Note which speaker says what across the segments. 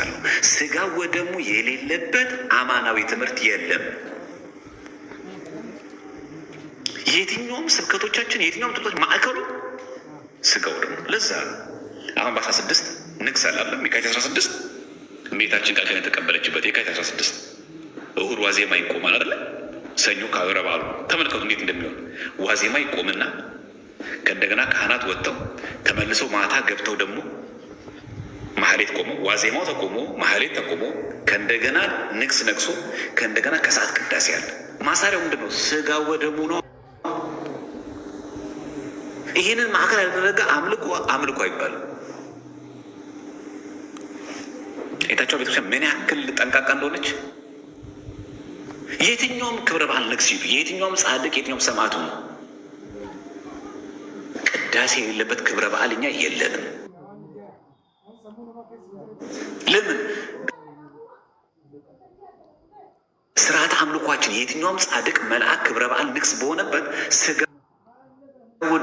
Speaker 1: ቤተክርስቲያን ነው። ስጋ ወደሙ የሌለበት አማናዊ ትምህርት የለም። የትኛውም ስብከቶቻችን የትኛውም ትምህርቶች ማዕከሉ ስጋ ወደሙ። ለዛ አሁን በ16 ንግስ አላለም። የካቲት 16 እመቤታችን ቃል ኪዳን የተቀበለችበት የካቲት 16 እሁድ ዋዜማ ይቆማል አይደለ? ሰኞ ከአብረ በዓሉ ተመልከቱ እንዴት እንደሚሆን። ዋዜማ ይቆምና ከእንደገና ካህናት ወጥተው ተመልሰው ማታ ገብተው ደግሞ ማህሌት ቆመው ዋዜማው ተቆሞ ማህሌት ተቆሞ ከእንደገና ንግስ ነግሶ ከእንደገና ከሰዓት ቅዳሴ ያለ ማሳሪያው ምንድን ነው? ስጋ ወደሙ ነው። ይህንን ማዕከል ያደረገ አምልኮ አይባልም። የታቸው ቤተክርስቲያን ምን ያክል ጠንቃቃ እንደሆነች የትኛውም ክብረ በዓል ንግስ ሲሉ የትኛውም ጻድቅ የትኛውም ሰማዕቱ ነው። ቅዳሴ የሌለበት ክብረ በዓል እኛ የለንም። ለምን? ስርዓት አምልኳችን የትኛውም ጻድቅ መልአክ ክብረ በዓል ንግስ በሆነበት ስጋ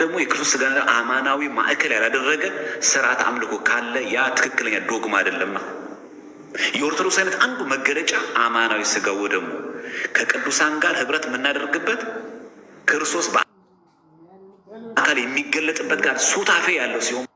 Speaker 1: ደግሞ የክርስቶስ ስጋ አማናዊ ማዕከል ያላደረገ ስርዓት አምልኮ ካለ ያ ትክክለኛ ዶግማ አይደለም። የኦርቶዶክስ አይነት አንዱ መገለጫ አማናዊ ስጋ ወደሙ ከቅዱሳን ጋር ህብረት የምናደርግበት ክርስቶስ በአካል የሚገለጥበት ጋር ሱታፌ ያለው ሲሆን